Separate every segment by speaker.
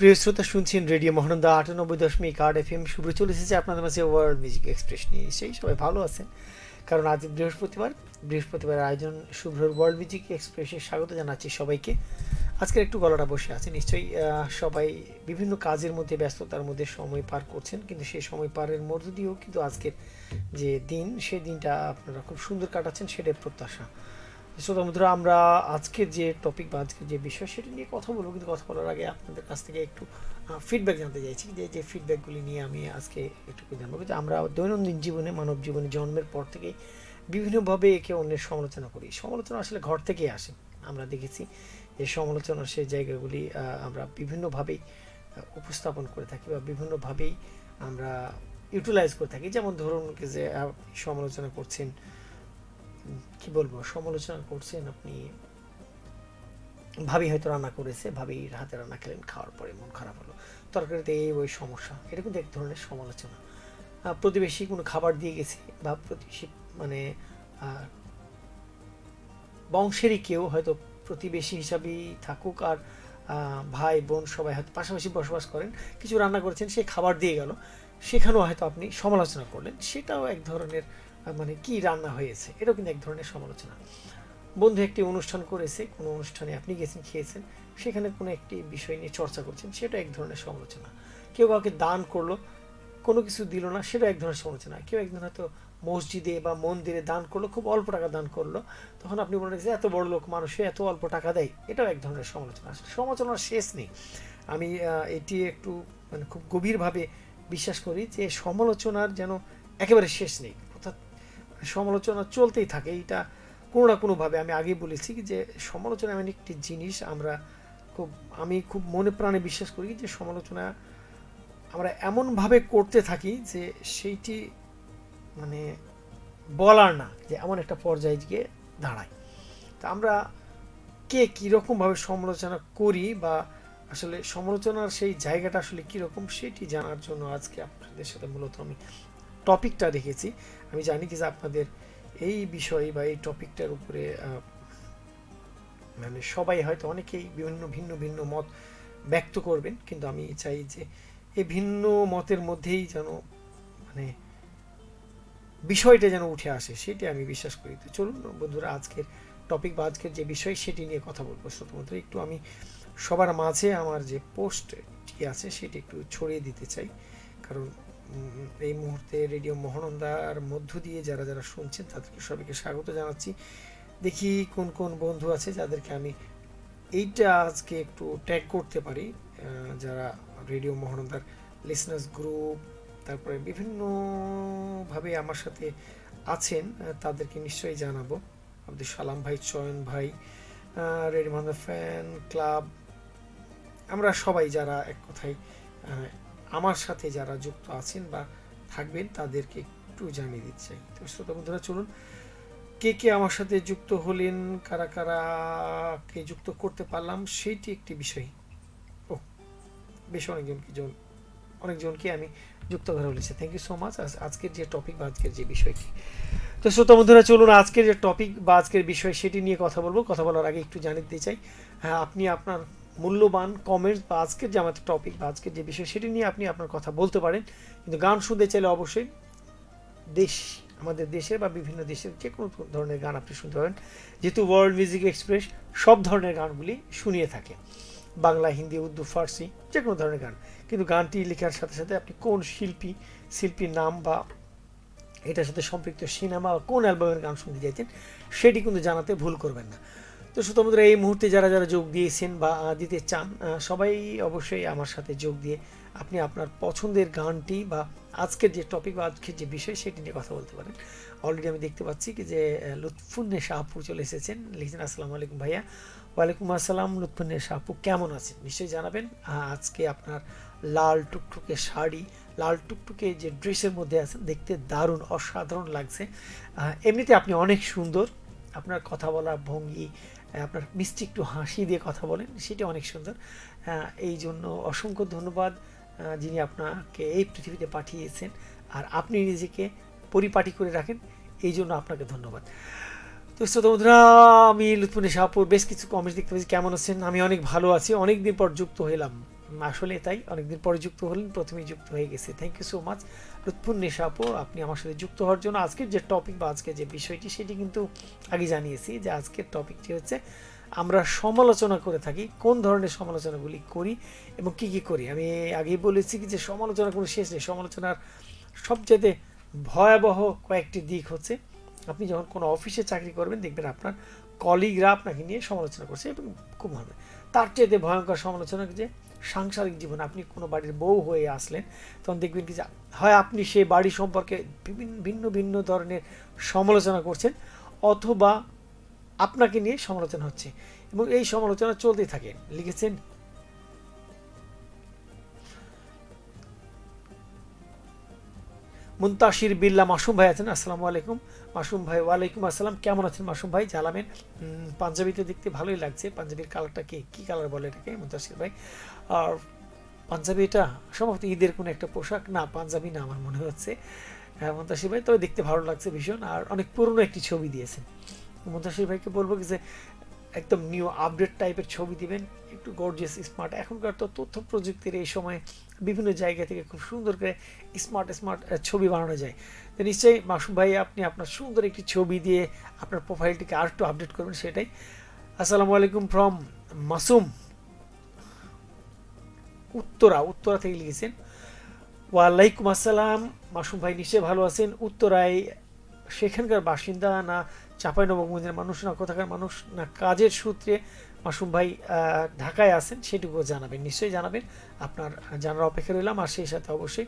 Speaker 1: প্রিয় শ্রোতা, শুনছেন রেডিও মহানন্দা ৯৮.৮ FM। শুভ্র চলে এসেছে আপনাদের মাঝে ওয়ার্ল্ড মিউজিক এক্সপ্রেস নিয়ে। সেই সবাই ভালো আছেন, কারণ আজ বৃহস্পতিবার আয়োজন শুভ্রর ওয়ার্ল্ড মিউজিক এক্সপ্রেসে স্বাগত জানাচ্ছি সবাইকে। আজকের একটু গলাটা বসে আছে, নিশ্চয়ই সবাই বিভিন্ন কাজের মধ্যে ব্যস্ততার মধ্যে সময় পার করছেন, কিন্তু সেই সময় পারের মধ্য দিয়েও কিন্তু আজকের যে দিন, সেই দিনটা আপনারা খুব সুন্দর কাটাচ্ছেন, সেটাই প্রত্যাশা। শ্রোতা বন্ধুরা, আমরা আজকের যে টপিক বা আজকের যে বিষয় সেটা নিয়ে কথা বলবো, কিন্তু কথা বলার আগে আপনাদের কাছ থেকে একটু ফিডব্যাক জানতে চাইছি, যে ফিডব্যাকগুলি নিয়ে আমি আজকে একটু জানবো। যে আমরা দৈনন্দিন জীবনে, মানব জীবনে জন্মের পর থেকেই বিভিন্নভাবে একে অন্যের সমালোচনা করি। সমালোচনা আসলে ঘর থেকেই আসে। আমরা দেখেছি যে সমালোচনার সেই জায়গাগুলি আমরা বিভিন্নভাবেই উপস্থাপন করে থাকি বা বিভিন্নভাবেই আমরা ইউটিলাইজ করে থাকি। যেমন ধরুন যে সমালোচনা করছেন, কি বলবো, সমালোচনা করছেন আপনি, ভাবি হয়তো রান্না করেছে, ভাবির হাতে রান্না খেলেন, খাওয়ার পরে মন খারাপ হলো, তরকারিতে এই ওই সমস্যা, এটা কিন্তু এক ধরনের সমালোচনা। প্রতিবেশী কোনো খাবার দিয়ে গেছে, বা প্রতিবেশী মানে বংশেরই কেউ, হয়তো প্রতিবেশী হিসাবেই থাকুক আর ভাই বোন সবাই হয়তো পাশাপাশি বসবাস করেন, কিছু রান্না করেছেন, সে খাবার দিয়ে গেল, সেখানেও হয়তো আপনি সমালোচনা করলেন, সেটাও এক ধরনের মানে কি রান্না হয়েছে, এটাও কিন্তু এক ধরনের সমালোচনা। বন্ধু একটি অনুষ্ঠান করেছে, কোনো অনুষ্ঠানে আপনি গেছেন, খেয়েছেন, সেখানে কোনো একটি বিষয় নিয়ে চর্চা করছেন, সেটা এক ধরনের সমালোচনা। কেউ কাউকে দান করলো, কোনো কিছু দিল না, সেটা এক ধরনের সমালোচনা। কেউ একজন হয়তো মসজিদে বা মন্দিরে দান করলো, খুব অল্প টাকা দান করলো, তখন আপনি মনে হচ্ছে এত বড় লোক মানুষে এত অল্প টাকা দেয়, এটাও এক ধরনের সমালোচনা। আসলে সমালোচনার শেষ নেই। আমি এটি একটু মানে খুব গভীরভাবে বিশ্বাস করি যে সমালোচনার যেন একেবারে শেষ নেই, অর্থাৎ সমালোচনা চলতেই থাকে। এইটা কোনো না কোনোভাবে, আমি আগেই বলেছি যে সমালোচনা এমন একটি জিনিস, আমি খুব মনে প্রাণে বিশ্বাস করি যে সমালোচনা আমরা এমনভাবে করতে থাকি যে সেইটি মানে বলার না, যে এমন একটা পর্যায়ে গিয়ে দাঁড়ায়। তা আমরা কে কীরকমভাবে সমালোচনা করি, বা আসলে সমালোচনার সেই জায়গাটা আসলে কীরকম, সেটি জানার জন্য আজকে আপনাদের সাথে মূলত আমি টপিকটা রেখেছি। আমি জানি কি যে আপনাদের এই বিষয় বা এই টপিকটার উপরে মানে সবাই হয়তো অনেকেই ভিন্ন ভিন্ন মত ব্যক্ত করবেন, কিন্তু আমি চাই যে এই ভিন্ন মতের মধ্যেই যেন মানে বিষয়টা যেন উঠে আসে, সেটি আমি বিশ্বাস করি। তো চলুন বন্ধুরা, আজকের টপিক বা আজকের যে বিষয় সেটি নিয়ে কথা বলবো। প্রথমত একটু আমি সবার মাঝে আমার যে পোস্টটি আছে সেটি একটু ছড়িয়ে দিতে চাই, কারণ এই মুহূর্তে রেডিও মহানন্দার মধ্য দিয়ে যারা যারা শুনছেন তাদেরকে সবাইকে স্বাগত জানাচ্ছি। দেখি কোন কোন বন্ধু আছে যাদেরকে আমি এইটা আজকে একটু ট্যাগ করতে পারি, যারা রেডিও মহানন্দার লিসনার্স গ্রুপ, তারপরে বিভিন্নভাবে আমার সাথে আছেন, তাদেরকে নিশ্চয়ই জানাবো। আব্দুল সালাম ভাই, চয়ন ভাই, রেডিও মহানন্দা ফ্যান ক্লাব, আমরা সবাই যারা এক কথায় আমার সাথে যারা যুক্ত আছেন বা থাকবেন তাদেরকে একটু জানিয়ে দিতে চাই। তো শ্রোতা বন্ধুরা, চলুন কে কে আমার সাথে যুক্ত হলেন, কারা কারা কে যুক্ত করতে পারলাম, সেইটি একটি বিষয়। ও বেশ অনেকজনকে আমি যুক্ত করা হয়েছে, থ্যাংক ইউ সো মাচ। আজকের যে টপিক বা আজকের যে বিষয়টি, তো শ্রোতা বন্ধুরা চলুন আজকের যে টপিক বা আজকের বিষয় সেটি নিয়ে কথা বলবো। কথা বলার আগে একটু জানিয়ে দিতে চাই, হ্যাঁ, আপনি আপনার মূল্যবান কমেন্টস বা আজকের যে আমাদের টপিক বা আজকের যে বিষয় সেটি নিয়ে আপনি আপনার কথা বলতে পারেন, কিন্তু গান শুনতে চাইলে অবশ্যই আমাদের দেশের বা বিভিন্ন দেশের যে কোনো ধরনের গান আপনি শুনতে পারেন, যেহেতু ওয়ার্ল্ড মিউজিক এক্সপ্রেস সব ধরনের গানগুলি শুনিয়ে থাকে, বাংলা, হিন্দি, উর্দু, ফার্সি, যে কোনো ধরনের গান। কিন্তু গানটি লেখার সাথে সাথে আপনি কোন শিল্পীর নাম বা এটার সাথে সম্পৃক্ত সিনেমা বা কোন অ্যালবামের গান শুনতে চাইছেন সেটি কিন্তু জানাতে ভুল করবেন না। তো শুধুমাত্র এই মুহূর্তে যারা যারা যোগ দিয়েছেন বা দিতে চান, সবাই অবশ্যই আমার সাথে যোগ দিয়ে আপনি আপনার পছন্দের গানটি বা আজকের যে টপিক বা আজকের যে বিষয় সেটি নিয়ে কথা বলতে পারেন। অলরেডি আমি দেখতে পাচ্ছি কি যে লুৎফুন্নেসা আপু চলে এসেছেন, লিখছেন আসসালামু আলাইকুম ভাইয়া। ওয়ালাইকুম আসসালাম লুৎফুন্নেসা আপু, কেমন আছেন নিশ্চয়ই জানাবেন। আজকে আপনার লাল টুকটুকে শাড়ি, লাল টুকটুকে যে ড্রেসের মধ্যে আছেন, দেখতে দারুণ অসাধারণ লাগছে। এমনিতে আপনি অনেক সুন্দর, আপনার কথা বলার ভঙ্গি, আপনার মিষ্টি একটু হাসি দিয়ে কথা বলেন, সেটা অনেক সুন্দর। এই জন্য অসংখ্য ধন্যবাদ যিনি আপনাকে এই পৃথিবীতে পাঠিয়েছেন, আর আপনি নিজেকে পরিপাটি করে রাখেন, এই জন্য আপনাকে ধন্যবাদ। তো শ্রোতা বন্ধুরা, আমি লুৎফুন্নেসা আপুর বেশ কিছু কমেন্টস দেখতে পাচ্ছি। কেমন আছেন? আমি অনেক ভালো আছি, অনেক দিন পর যুক্ত হলাম। আসলে তাই, অনেকদিন পরে যুক্ত হলেন, প্রথমেই যুক্ত হয়ে গেছে। Thank you so much Lutfunnesa আপু, আপনি আমার সাথে যুক্ত হওয়ার জন্য। আজকের যে টপিক বা আজকের যে বিষয়টি সেটি কিন্তু আগে জানিয়েছি যে আজকের টপিকটি হচ্ছে আমরা সমালোচনা করে থাকি, কোন ধরনের সমালোচনাগুলি করি এবং কি কি করি। আমি আগেই বলেছি কি যে সমালোচনা কোনো শেষ নেই। সমালোচনার সবচেয়ে ভয়াবহ কয়েকটি দিক হচ্ছে আপনি যখন কোনো অফিসে চাকরি করবেন, দেখবেন আপনার কলিগরা আপনাকে নিয়ে সমালোচনা করছে এবং খুব ভালো। তার চেয়ে ভয়ঙ্কর সমালোচনা যে সাংসারিক জীবন, আপনি কোনো বাড়ির বউ হয়ে আসলেন, তখন দেখবেন কি যে হয় আপনি সেই বাড়ি সম্পর্কে ভিন্ন ভিন্ন ধরনের সমালোচনা করছেন, অথবা আপনাকে নিয়ে সমালোচনা হচ্ছে এবং এই সমালোচনা চলতেই থাকে। লিখেছেন মুনতাসির বিল্লাহ। মাসুম ভাই আছেন, আসসালামু আলাইকুম মাসুম ভাই। ওয়ালাইকুম আসসালাম, কেমন আছেন মাসুম ভাই? জানাবেন। পাঞ্জাবিতে দেখতে ভালোই লাগছে, পাঞ্জাবির কালারটা কি কালার বলে এটাকে মুনতাসির ভাই? আর পাঞ্জাবি এটা সম্ভবত ঈদের কোনো একটা পোশাক, না পাঞ্জাবি না আমার মনে হচ্ছে। মুনতাসির ভাই তবে দেখতে ভালো লাগছে ভীষণ, আর অনেক পুরনো একটি ছবি দিয়েছেন। মুনতাসির ভাইকে বলবো কি যে একদম নিউ আপডেট টাইপের ছবি দিবেন, একটু গর্জিয়াস স্মার্ট। এখনকার তো তথ্য প্রযুক্তির এই সময়ে বিভিন্ন জায়গা থেকে খুব সুন্দর করে স্মার্ট স্মার্ট ছবি বানানো যায়। তো নিশ্চয়ই মাসুম ভাই আপনি আপনার সুন্দর একটি ছবি দিয়ে আপনার প্রোফাইলটিকে আর একটু আপডেট করবেন, সেটাই। আসসালামু আলাইকুম ফ্রম মাসুম, উত্তরা থেকে লিখেছেন। ওয়ালাইকুম আসসালাম মাসুম ভাই, নিশ্চয়ই ভালো আছেন। উত্তরায় সেখানকার বাসিন্দা না চাঁপাইনবাবগঞ্জের মানুষ, না কোথাকার মানুষ, না কাজের সূত্রে মাসুম ভাই ঢাকায় আছেন, সেটুকু জানাবেন, নিশ্চয়ই জানাবেন। আপনার জানার অপেক্ষা রইলাম। আর সেই সাথে অবশ্যই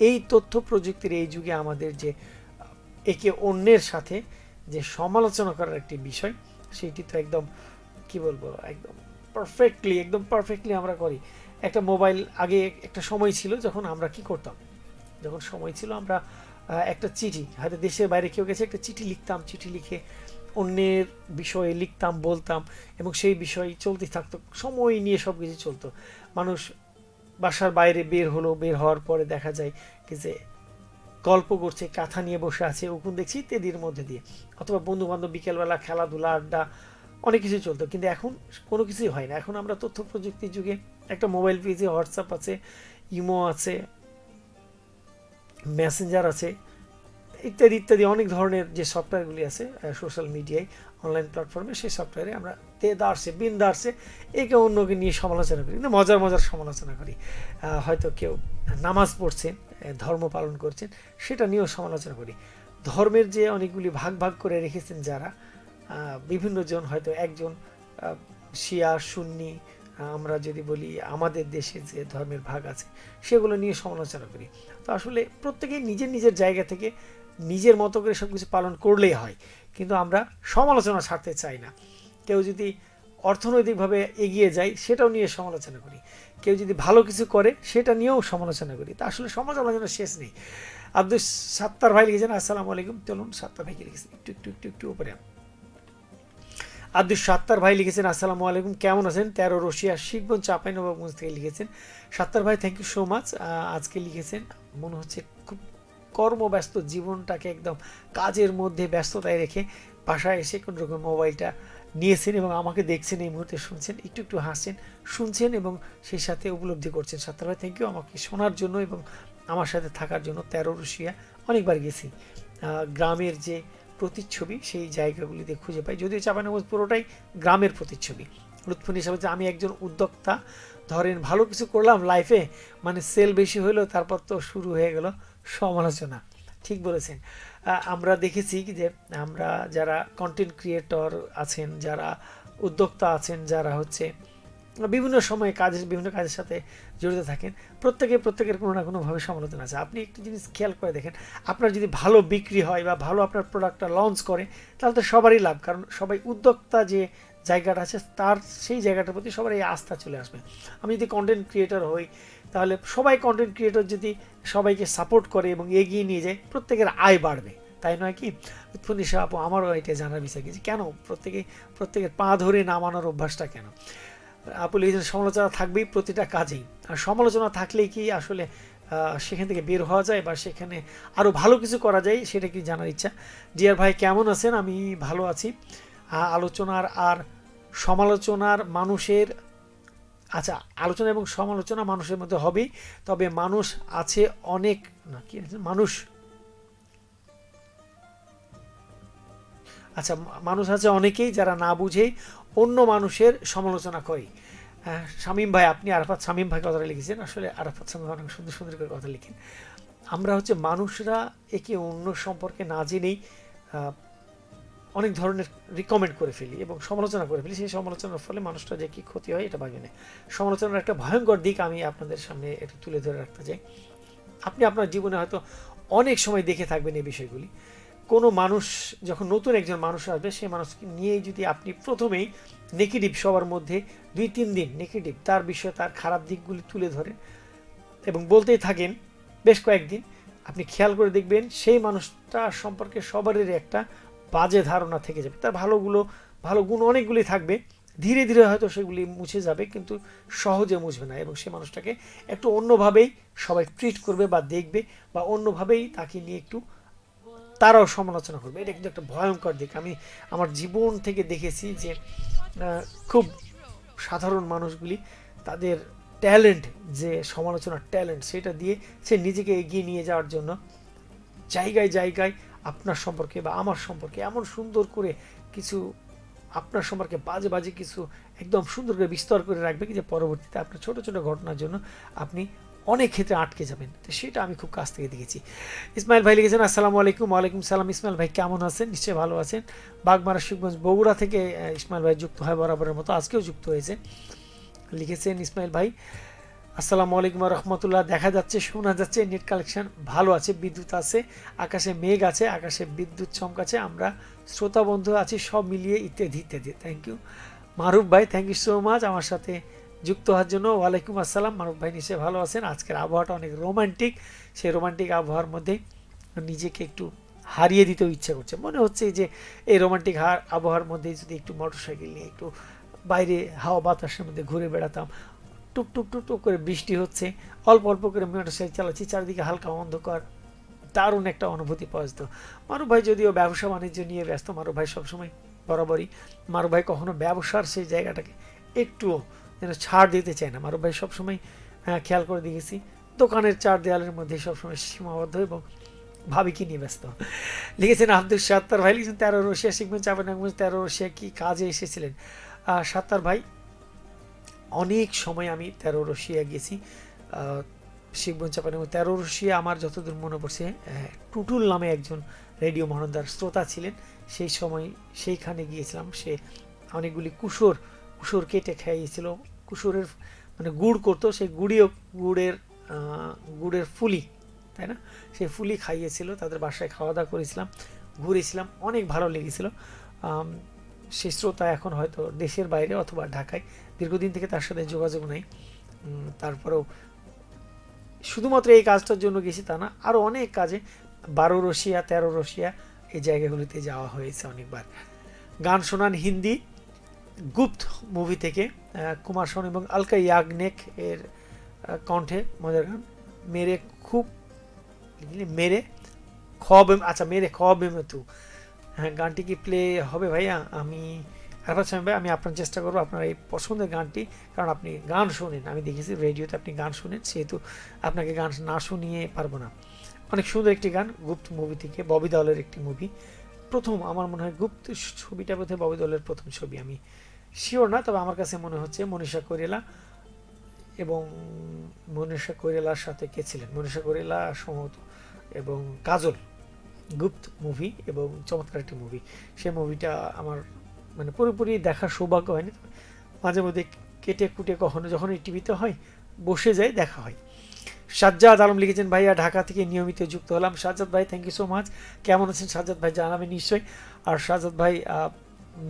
Speaker 1: এই তথ্য প্রযুক্তির এই যুগে আমাদের যে একে অন্যের সাথে যে সমালোচনা করার একটি বিষয়, সেটি তো একদম কি বলবো, একদম পারফেক্টলি আমরা করি। একটা মোবাইল, আগে একটা সময় ছিল যখন আমরা কি করতাম, যখন সময় ছিল আমরা একটা চিঠি, হয়তো দেশের বাইরে কেউ গেছে, একটা চিঠি লিখতাম, চিঠি লিখে অন্যের বিষয়ে লিখতাম, বলতাম এবং সেই বিষয় চলতে থাকতো, সময় নিয়ে সব কিছু চলতো। মানুষ বাসার বাইরে বের হলো, বের হওয়ার পরে দেখা যায় কি যে গল্প করছে, কাঁথা নিয়ে বসে আছে, উকুন দেখছি ইত্যাদির মধ্যে দিয়ে, অথবা বন্ধু বান্ধব বিকেলবেলা খেলাধুলা, আড্ডা, অনেক কিছু চলতো। কিন্তু এখন কোনো কিছুই হয় না। এখন আমরা তথ্য প্রযুক্তির যুগে একটা মোবাইল পেয়েছি, হোয়াটসঅ্যাপ আছে, ইমো আছে, মেসেঞ্জার আছে, ইত্যাদি ইত্যাদি অনেক ধরনের যে সফটওয়্যারগুলি আছে সোশ্যাল মিডিয়ায়, অনলাইন প্ল্যাটফর্মে, সেই সফটওয়্যারে আমরা তেদারসে বিন্দারসে একে অন্যকে নিয়ে সমালোচনা করি, কিন্তু মজার সমালোচনা করি। হয়তো কেউ নামাজ পড়ছেন, ধর্ম পালন করছেন, সেটা নিয়েও সমালোচনা করি। ধর্মের যে অনেকগুলি ভাগ করে রেখেছেন যারা, বিভিন্ন জন, হয়তো একজন শিয়া সুন্নি, আমরা যদি বলি আমাদের দেশে যে ধর্মের ভাগ আছে সেগুলো নিয়ে সমালোচনা করি। তো আসলে প্রত্যেকেই নিজের জায়গা থেকে নিজের মতো করে সব কিছু পালন করলেই হয়, কিন্তু আমরা সমালোচনা ছাড়তে চাই না। কেউ যদি অর্থনৈতিকভাবে এগিয়ে যায় সেটাও নিয়ে সমালোচনা করি, কেউ যদি ভালো কিছু করে সেটা নিয়েও সমালোচনা করি। তা আসলে সমালোচনার শেষ নেই। আব্দুল সাত্তার ভাই লিখেছেন, আসসালামু আলাইকুম। চলুন সাত্তার ভাইকে লিখেছেন একটু উপরে। আব্দুল সাত্তার ভাই লিখেছেন, আসসালামু আলাইকুম, কেমন আছেন? 13 রশিয়া শিখবন চাঁপাইনবাবগঞ্জ থেকে লিখেছেন। সাত্তার ভাই থ্যাংক ইউ সো মাচ। আজকে লিখেছেন, মনে হচ্ছে খুব কর্মব্যস্ত জীবনটাকে একদম কাজের মধ্যে ব্যস্ততায় রেখে বাসায় এসে কোন রকম মোবাইলটা নিয়েছেন এবং আমাকে দেখছেন, এই মুহূর্তে শুনছেন, একটু হাসছেন, শুনছেন এবং সেই সাথে উপলব্ধি করছেন। সাত্তার ভাই থ্যাংক ইউ আমাকে শোনার জন্য এবং আমার সাথে থাকার জন্য। 13 রশিয়া অনেকবার গেছি, গ্রামের যে প্রতিচ্ছবি সেই জায়গাগুলিতে খুঁজে পাই, যদিও চাঁপাইনবাবগঞ্জ পুরোটাই গ্রামের প্রতিচ্ছবি। লুৎফুন হিসাবে যে আমি একজন উদ্যোক্তা, ধরেন ভালো কিছু করলাম লাইফে, মানে সেল বেশি হইলো, তারপর তো শুরু হয়ে গেল সমালোচনা। ঠিক বলেছেন। আমরা দেখেছি কি যে আমরা যারা কন্টেন্ট ক্রিয়েটর আছেন, যারা উদ্যোক্তা আছেন, যারা হচ্ছে বিভিন্ন কাজের সাথে জড়িত থাকেন, প্রত্যেকের কোনো না কোনোভাবে সমালোচনা আছে। আপনি একটি জিনিস খেয়াল করে দেখেন, আপনার যদি ভালো বিক্রি হয় বা ভালো আপনার প্রোডাক্টটা লঞ্চ করে, তাহলে তো সবারই লাভ, কারণ সবাই উদ্যোক্তা যে জায়গাটা আছে তার সেই জায়গাটার প্রতি সবার এই আস্থা চলে আসবে। আমি যদি কন্টেন্ট ক্রিয়েটর হই, তাহলে সবাই কন্টেন্ট ক্রিয়েটর যদি সবাইকে সাপোর্ট করে এবং এগিয়ে নিয়ে যায়, প্রত্যেকের আয় বাড়বে, তাই নয় কি? উৎপন্নিশা আপু, আমারও এটা জানার বিষয় কিছু, কেন প্রত্যেকের পা ধরে নামানোর অভ্যাসটা কেন? আপু লিখেছেন, সমালোচনা থাকবেই প্রতিটা কাজেই, আর সমালোচনা থাকলেই কি আসলে সেখান থেকে বের হওয়া যায় বা সেখানে আরও ভালো কিছু করা যায়, সেটা কি জানার ইচ্ছা। জিয়ার ভাই কেমন আছেন? আমি ভালো আছি। আলোচনার আর সমালোচনার মানুষের আচ্ছা, আলোচনা এবং সমালোচনা মানুষের মধ্যে হবেই, তবে মানুষ আছে অনেক, না কি মানুষ, আচ্ছা মানুষ আছে অনেকেই যারা না বুঝেই অন্য মানুষের সমালোচনা করে। হ্যাঁ, শামীম ভাই, আপনি আরাফাত শামীম ভাই কথাটা লিখেছেন, আসলে আরাফাত শামীম অনেক সুন্দর সুন্দর করে কথা লিখেন। আমরা হচ্ছে মানুষরা একে অন্য সম্পর্কে না জেনেই অনেক ধরনের রিকমেন্ড করে ফেলি এবং সমালোচনা করে ফেলি। সেই সমালোচনার ফলে মানুষটা যে কী ক্ষতি হয় এটা ভাবি না। সমালোচনার একটা ভয়ঙ্কর দিক আমি আপনাদের সামনে একটু তুলে ধরে রাখতে চাই। আপনি আপনার জীবনে হয়তো অনেক সময় দেখে থাকবেন এই বিষয়গুলি। কোনো মানুষ যখন নতুন একজন মানুষ আসবে, সেই মানুষকে নিয়েই যদি আপনি প্রথমেই নেগেটিভ, সবার মধ্যে 2-3 দিন নেগেটিভ তার বিষয়ে, তার খারাপ দিকগুলি তুলে ধরেন এবং বলতেই থাকেন বেশ কয়েকদিন, আপনি খেয়াল করে দেখবেন সেই মানুষটা সম্পর্কে সবারই একটা বাজে ধারণা থেকে যাবে। তার ভালো গুণ অনেকগুলি থাকবে, ধীরে ধীরে হয়তো সেগুলি মুছে যাবে, কিন্তু সহজে মুছবে না, এবং সে মানুষটাকে একটু অন্যভাবেই সবাই ট্রিট করবে বা দেখবে, বা অন্যভাবেই তাকে নিয়ে একটু তারাও সমালোচনা করবে। এটা কিন্তু একটা ভয়ঙ্কর দিক। আমি আমার জীবন থেকে দেখেছি যে খুব সাধারণ মানুষগুলি তাদের ট্যালেন্ট, যে সমালোচনার ট্যালেন্ট, সেটা দিয়ে সে নিজেকে এগিয়ে নিয়ে যাওয়ার জন্য জায়গায় জায়গায় আপনার সম্পর্কে বা আমার সম্পর্কে এমন সুন্দর করে কিছু, আপনার সম্পর্কে বাজে বাজে কিছু একদম সুন্দর করে বিস্তর করে রাখবে কি যে পরবর্তীতে আপনার ছোট ছোট ঘটনার জন্য আপনি অনেক ক্ষেত্রে আটকে যাবেন। তো সেটা আমি খুব কাছ থেকে দেখেছি। ইসমাইল ভাই লিখেছেন আসসালামু আলাইকুম। ওয়ালাইকুম সালাম। ইসমাইল ভাই কেমন আছেন? নিশ্চয়ই ভালো আছেন। বাগমারা শিবগঞ্জ বগুড়া থেকে ইসমাইল ভাই যুক্ত হয় বরাবরের মতো, আজকেও যুক্ত হয়েছে। লিখেছেন ইসমাইল ভাই আসসালামু আলাইকুম রহমতুল্লাহ। দেখা যাচ্ছে, শোনা যাচ্ছে, নেট কালেকশন ভালো আছে, বিদ্যুৎ আছে, আকাশে মেঘ আছে, আকাশে বিদ্যুৎ চমকাছে, আমরা শ্রোতা বন্ধু আছি, সব মিলিয়ে ইত্যাদি ইত্যাদি। থ্যাংক ইউ মারুফ ভাই, থ্যাংক ইউ সো মাচ আমার সাথে যুক্ত হওয়ার জন্য। ওয়ালাইকুম আসসালাম। মারুফ ভাই নিশ্চয়ই ভালো আছেন। আজকের আবহাওয়াটা অনেক রোমান্টিক, সেই রোমান্টিক আবহাওয়ার মধ্যে নিজেকে একটু হারিয়ে দিতেও ইচ্ছা করছে। মনে হচ্ছে যে এই রোমান্টিক আবহাওয়ার মধ্যে যদি একটু মোটরসাইকেল নিয়ে একটু বাইরে হাওয়া বাতাসের মধ্যে ঘুরে বেড়াতাম। টুক টুক টুক টুক করে বৃষ্টি হচ্ছে, অল্প অল্প করে মোটরসাইকেল চালাচ্ছি, চারিদিকে হালকা অন্ধকার, দারুণ একটা অনুভূতি পাওয়া যেত। মারুফ ভাই যদিও ব্যবসা বাণিজ্য নিয়ে ব্যস্ত, মারুফ ভাই সবসময় বরাবরই, মারুফ ভাই কখনো ব্যবসার সেই জায়গাটাকে একটুও যেন ছাড় দিতে চায় না। মারুফ ভাই সবসময় খেয়াল করে দেখেছি দোকানের চার দেয়ালের মধ্যে সবসময় সীমাবদ্ধ এবং ভাবিকে নিয়ে ব্যস্ত। লিখেছেন আব্দুল সাত্তার ভাই, লিখেছেন 13 রশিয়া শিখবেন চাপানাগঞ্জ। 13 রশিয়া কি কাজে এসেছিলেন? সাত্তার ভাই, অনেক সময় আমি 13 রশিয়া গেছি শিখবন চাপানি। 13 রশিয়া আমার যতদূর মনে পড়ছে টুটুল নামে একজন রেডিও মহানন্দার শ্রোতা ছিলেন, সেই সময় সেইখানে গিয়েছিলাম। সে অনেকগুলি কুসুর কেটে খাইয়েছিল, কুসুরের মানে গুড় করতো, সেই গুড়ের ফুলি, তাই না, সেই ফুলি খাইয়েছিল, তাদের বাসায় খাওয়া দাওয়া করেছিলাম, ঘুরেছিলাম, অনেক ভালো লেগেছিল। সেই শ্রোতা এখন হয়তো দেশের বাইরে অথবা ঢাকায়, দীর্ঘদিন থেকে তার সাথে যোগাযোগ নেই। তারপরেও শুধুমাত্র এই কাজটার জন্য গেছি তা না, আরও অনেক কাজে 12 রশিয়া 13 রশিয়া এই জায়গাগুলিতে যাওয়া হয়েছে অনেকবার। গান শোনান হিন্দি গুপ্ত মুভি থেকে, কুমার শানু এবং আলকা ইয়াগনেক এর কণ্ঠে মজার গান মেরে খুব মেরে খব, আচ্ছা মেরে খব মে তু। হ্যাঁ, গানটি কি প্লে হবে ভাইয়া? আমি আরাফাত শামীম ভাই, আমি আপনার চেষ্টা করবো আপনার এই পছন্দের গানটি, কারণ আপনি গান শোনেন, আমি দেখেছি রেডিওতে আপনি গান শোনেন, সেহেতু আপনাকে গান না শুনিয়ে পারবো না। অনেক সুন্দর একটি গান গুপ্ত মুভি থেকে, ববি দেওয়ালের একটি মুভি, প্রথম আমার মনে হয় গুপ্ত ছবিটা বোধহয় ববি দেওয়ালের প্রথম ছবি, আমি শিওর না, তবে আমার কাছে মনে হচ্ছে মনীষা কৈরালা, এবং মনীষা কৈরালার সাথে কে ছিলেন, মনীষা কৈরালা সম্ভবত, এবং কাজল। গুপ্ত মুভি এবং চমৎকার একটি মুভি। সেই মুভিটা আমার মানে পুরোপুরি দেখার সৌভাগ্য হয়নি, মাঝে মধ্যে কেটে কুটে কখনো যখন এই টিভিতে হয় বসে যায়, দেখা হয়। সাজ্জাদ আলম লিখেছেন ভাইয়া ঢাকা থেকে নিয়মিত যুক্ত হলাম। সাজ্জাদ ভাই, থ্যাংক ইউ সো মাচ। কেমন আছেন সাজ্জাদ ভাই জানাবেন নিশ্চয়ই। আর সাজ্জাদ ভাই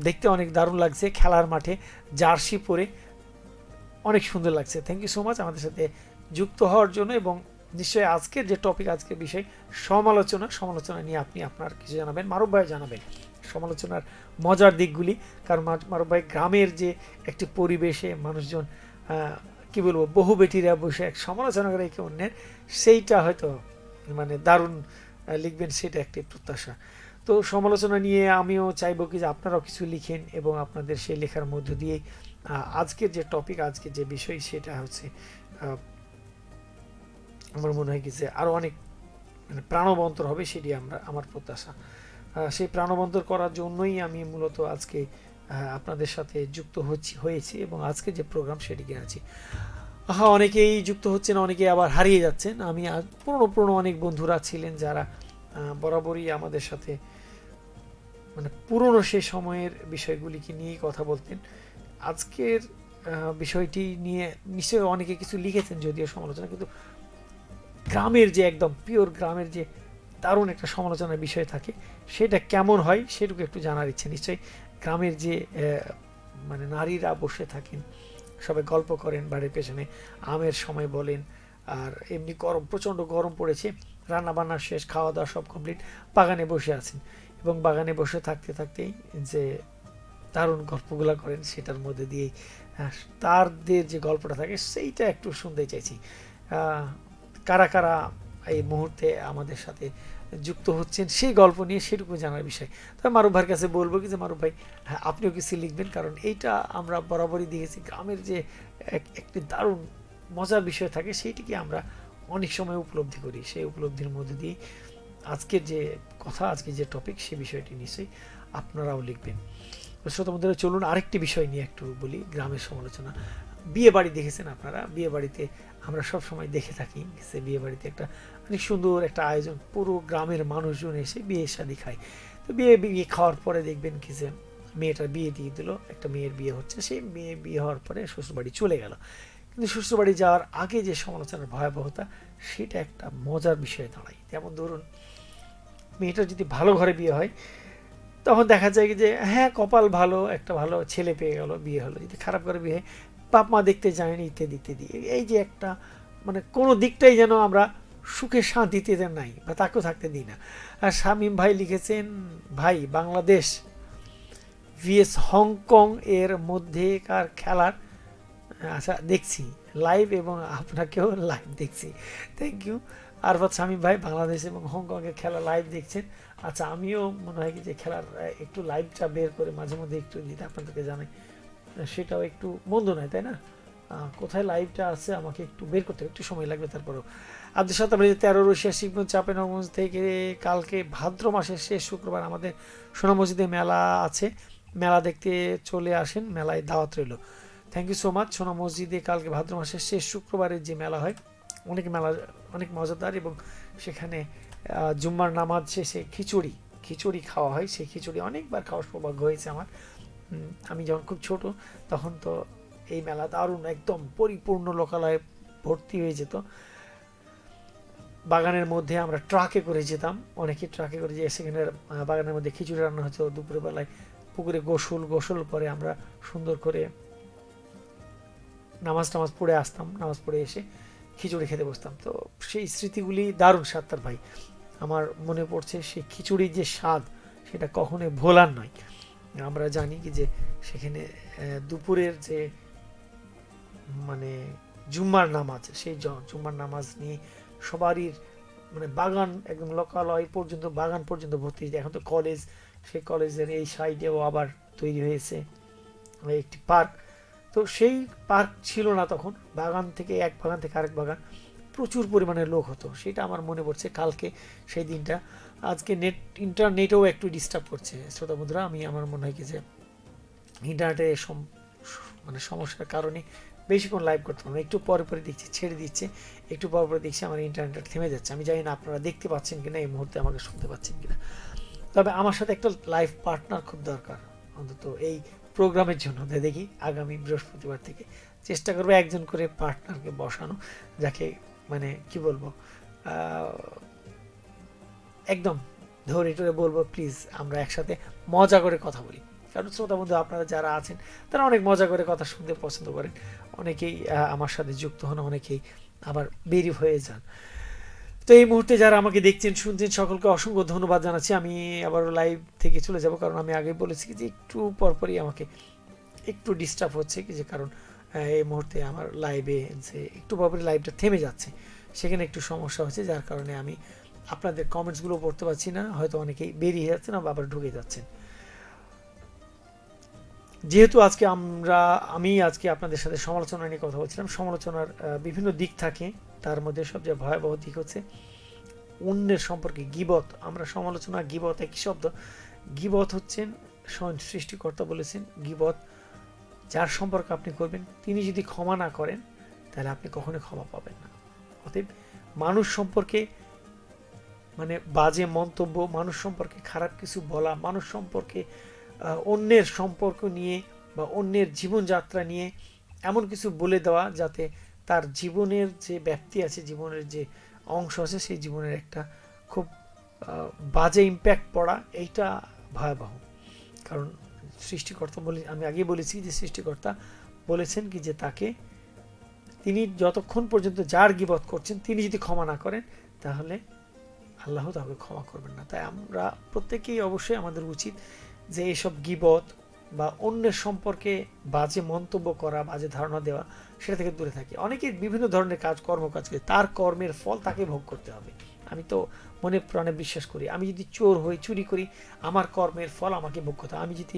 Speaker 1: দেখতে অনেক দারুণ লাগছে, খেলার মাঠে জার্সি পরে অনেক সুন্দর লাগছে। থ্যাংক ইউ সো মাচ আমাদের সাথে যুক্ত হওয়ার জন্য। এবং নিশ্চয়ই আজকের যে টপিক, আজকের বিষয় সমালোচনা নিয়ে আপনি আপনার কিছু জানাবেন, মারুফ ভাই জানাবেন সমালোচনার মজার দিকগুলি। কারণ মারুফ ভাই গ্রামের যে একটি পরিবেশে মানুষজন কি বলবো, বহু বেটিরা বসে এক সমালোচনা করে একে অন্যের, সেইটা হয়তো মানে দারুণ লিখবেন, সেটা একটি প্রত্যাশা। তো সমালোচনা নিয়ে আমিও চাইবো কি যে আপনারাও কিছু লিখেন এবং আপনাদের সেই লেখার মধ্য দিয়েই আজকের যে টপিক, আজকের যে বিষয়, সেটা হচ্ছে আমার মনে হয় কি যে আরও অনেক মানে প্রাণবন্তর হবে, সেটি আমার প্রত্যাশা। সেই প্রাণবন্তর করার জন্যই আমি মূলত আজকে আপনাদের সাথে যুক্ত হয়েছি এবং আজকে যে প্রোগ্রাম সেটিকে আছি। অনেকেই যুক্ত হচ্ছেন, অনেকে আবার হারিয়ে যাচ্ছেন। আমি পুরনো অনেক বন্ধুরা ছিলেন যারা বরাবরই আমাদের সাথে মানে পুরনো সে সময়ের বিষয়গুলিকে নিয়েই কথা বলতেন। আজকের বিষয়টি নিয়ে নিশ্চয়ই অনেকে কিছু লিখেছেন যদিও সমালোচনা, কিন্তু গ্রামের যে একদম পিওর গ্রামের যে দারুণ একটা সমালোচনার বিষয় থাকে, সেটা কেমন হয় সেটুকু একটু জানার ইচ্ছে। নিশ্চয়ই গ্রামের যে মানে নারীরা বসে থাকেন, সবাই গল্প করেন বাড়ির পেছনে, আমের সময় বলেন, আর এমনি গরম, প্রচণ্ড গরম পড়েছে, রান্না বান্না শেষ, খাওয়া দাওয়া সব কমপ্লিট, বাগানে বসে আছেন এবং বাগানে বসে থাকতে থাকতেই যে দারুণ গল্পগুলো করেন, সেটার মধ্যে দিয়েই তাদের যে গল্পটা থাকে সেইটা একটু শুনতে চাইছি। কারা কারা এই মুহূর্তে আমাদের সাথে যুক্ত হচ্ছেন সেই গল্প নিয়ে, সেটুকু জানার বিষয়। তবে মারুফ ভাইয়ের কাছে বলবো কি যে মারুফ ভাই, হ্যাঁ আপনিও কিছু লিখবেন, কারণ এইটা আমরা বরাবরই দেখেছি গ্রামের যে একটি দারুণ মজার বিষয় থাকে, সেইটিকে আমরা অনেক সময় উপলব্ধি করি। সেই উপলব্ধির মধ্যে দিয়ে আজকের যে কথা, আজকের যে টপিক, সে বিষয়টি নিশ্চয়ই আপনারাও লিখবেন। শ্রোতা বন্ধুরা, চলুন আরেকটি বিষয় নিয়ে একটু বলি, গ্রামের সমালোচনা। বিয়ে বাড়ি দেখেছেন আপনারা? বিয়ে বাড়িতে আমরা সব সময় দেখে থাকি যে বিয়ে বাড়িতে একটা অনেক সুন্দর একটা আয়োজন, পুরো গ্রামের মানুষজন এসে বিয়ে শাদী খায়। তো বিয়ে খাওয়ার পরে দেখবেন কি যে মেয়েটার বিয়ে দিয়ে দিল, একটা মেয়ের বিয়ে হচ্ছে, সেই মেয়ে বিয়ে হওয়ার পরে শ্বশুরবাড়ি চলে গেল। কিন্তু শ্বশুরবাড়ি যাওয়ার আগে যে সমালোচনার ভয়াবহতা, সেটা একটা মজার বিষয়ে দাঁড়ায়। যেমন ধরুন, মেয়েটার যদি ভালো ঘরে বিয়ে হয়, তখন দেখা যায় যে হ্যাঁ কপাল ভালো, একটা ভালো ছেলে পেয়ে গেল, বিয়ে হলো। যদি খারাপ করে বিয়ে হয়, বাপ মা দেখতে যায়নি, ইত্যাদি ইত্যাদি। এই যে একটা মানে কোনো দিকটাই যেন আমরা সুখে শান্তিতে নাই, বা তাকেও থাকতে দিই না। আর শামীম ভাই লিখেছেন, ভাই বাংলাদেশ ভিএস হংকং এর মধ্যেকার খেলার আচ্ছা দেখছি লাইভ, এবং আপনাকেও লাইভ দেখছি, থ্যাংক ইউ আরফাত শামীম ভাই। বাংলাদেশ এবং হংকংয়ের খেলা লাইভ দেখছেন। আচ্ছা, আমিও মনে হয় কি যে খেলার একটু লাইভটা বের করে মাঝে মধ্যে একটু দিতে আপনাদেরকে জানাই, সেটাও একটু মন্দ নয়, তাই না? কোথায় লাইভটা আছে আমাকে একটু বের করতে একটু সময় লাগবে। তারপরেও আব্দুল সাত্তার 13 রশিয়া শিবগঞ্জ চাঁপাইনবাবগঞ্জ থেকে, কালকে ভাদ্র মাসের শেষ শুক্রবার আমাদের সোনা মসজিদে মেলা আছে, মেলা দেখতে চলে আসেন, মেলায় দাওয়াত রইল। Thank you so much. সোনা মসজিদে কালকে ভাদ্র মাসের শেষ শুক্রবারের যে মেলা হয়, অনেক মজাদার, এবং সেখানে জুম্মার নামাজ শেষে খিচুড়ি খাওয়া হয়। সেই খিচুড়ি অনেকবার খাওয়ার সৌভাগ্য হয়েছে আমার। আমি যখন খুব ছোট, তখন তো এই মেলা দারুণ একদম পরিপূর্ণ লোকালয়ে ভর্তি হয়ে যেত। বাগানের মধ্যে আমরা ট্রাকে করে যেতাম, অনেকে ট্রাকে করে যেয়ে সেখানে বাগানের মধ্যে খিচুড়ি রান্না হতো দুপুরের বেলায়, পুকুরে গোসল করে আমরা সুন্দর করে নামাজ পড়ে আসতাম, নামাজ পড়ে এসে খিচুড়ি খেতে বসতাম। তো সেই স্মৃতিগুলি দারুণ। সাত্তার ভাই, আমার মনে পড়ছে সেই খিচুড়ির যে স্বাদ, সেটা কখনোই ভোলার নয়। আমরা জানি কি যে সেখানে দুপুরের যে মানে জুম্মার নামাজ, সেই জুম্মার নামাজ নিয়ে সবারই মানে বাগান একদম লোকালয় পর্যন্ত, বাগান পর্যন্ত ভর্তি। এখন তো কলেজ, সেই কলেজের এই সাইডেও আবার তৈরি হয়েছে একটি পার্ক। তো সেই পার্ক ছিল না তখন, বাগান থেকে এক বাগান থেকে আরেক বাগান প্রচুর পরিমাণে লোক হতো। সেটা আমার মনে পড়ছে কালকে সেই দিনটা। আজকে ইন্টারনেটেও একটু ডিস্টার্ব করছে শ্রোতা বন্ধুরা। আমি আমার মনে হয় কি যে ইন্টারনেটের মানে সমস্যার কারণে বেশিক্ষণ লাইভ করতে পারবো না, একটু পরে দেখছি ছেড়ে দিচ্ছে, একটু পরে দেখছি আমার ইন্টারনেটটা থেমে যাচ্ছে। আমি জানি না আপনারা দেখতে পাচ্ছেন কিনা, এই মুহূর্তে আমাকে শুনতে পাচ্ছেন কিনা। তবে আমার সাথে একটা লাইভ পার্টনার খুব দরকার, অন্তত এই প্রোগ্রামের জন্য। দেখি আগামী বৃহস্পতিবার থেকে চেষ্টা করবো একজন করে পার্টনারকে বসানো, যাকে মানে কি বলবো, একদম ধরে টরে বলবো প্লিজ আমরা একসাথে মজা করে কথা বলি। কারণ শ্রোতা বন্ধু আপনারা যারা আছেন, তারা অনেক মজা করে কথা শুনতে পছন্দ করেন। অনেকেই আমার সাথে যুক্ত হন, অনেকেই আবার বেরিয়ে হয়ে যান। তো এই মুহূর্তে যারা আমাকে দেখছেন শুনছেন, সকলকে অসংখ্য ধন্যবাদ জানাচ্ছি। আমি আবার লাইভ থেকে চলে যাব, কারণ আমি আগে বলেছি যে একটু পরপরই আমাকে একটু ডিস্টার্ব হচ্ছে কি যে, কারণ এই মুহূর্তে আমার লাইভে যে একটু পরপরই লাইভটা থেমে যাচ্ছে, সেখানে একটু সমস্যা হচ্ছে, যার কারণে আমি আপনাদের কমেন্টসগুলো পড়তে পারছি না। হয়তো অনেকেই বেরিয়ে যাচ্ছেন, আবার ঢুকে যাচ্ছেন। যেহেতু আজকে আমি আজকে আপনাদের সাথে সমালোচনা নিয়ে কথা বলছিলাম, সমালোচনার বিভিন্ন দিক থাকে, তার মধ্যে সবচেয়ে ভয়াবহ দিক হচ্ছে অন্যের সম্পর্কে গীবত। আমরা সমালোচনা গীবত একই শব্দ। গীবত হচ্ছেন স্বয়ং সৃষ্টিকর্তা বলেছেন, গীবত যার সম্পর্কে আপনি করবেন তিনি যদি ক্ষমা না করেন তাহলে আপনি কখনোই ক্ষমা পাবেন না। অতএব মানুষ সম্পর্কে মানে বাজে মন্তব্য, মানুষ সম্পর্কে খারাপ কিছু বলা, মানুষ সম্পর্কে অন্যের সম্পর্ক নিয়ে বা অন্যের জীবনযাত্রা নিয়ে এমন কিছু বলে দেওয়া যাতে তার জীবনের যে ব্যক্তি আছে, জীবনের যে অংশ আছে, সেই জীবনের একটা খুব বাজে ইম্প্যাক্ট পড়া, এইটা ভয়াবহ। কারণ সৃষ্টিকর্তা বলে, আমি আগেই বলেছি যে সৃষ্টিকর্তা বলেছেন কি যে তাকে, তিনি যতক্ষণ পর্যন্ত যার গীবত করছেন তিনি যদি ক্ষমা না করেন তাহলে আল্লাহ তাকে ক্ষমা করবেন না। তাই আমরা প্রত্যেকেই অবশ্যই আমাদের উচিত যে এইসব গীবত বা অন্যের সম্পর্কে বাজে মন্তব্য করা, বাজে ধারণা দেওয়া, সেটা থেকে দূরে থাকি। অনেকে বিভিন্ন ধরনের কর্মকাজ করে, তার কর্মের ফল তাকে ভোগ করতে হবে। আমি তো মনে প্রাণে বিশ্বাস করি, আমি যদি চোর হই, চুরি করি, আমার কর্মের ফল আমাকে ভোগ করতে হবে। আমি যদি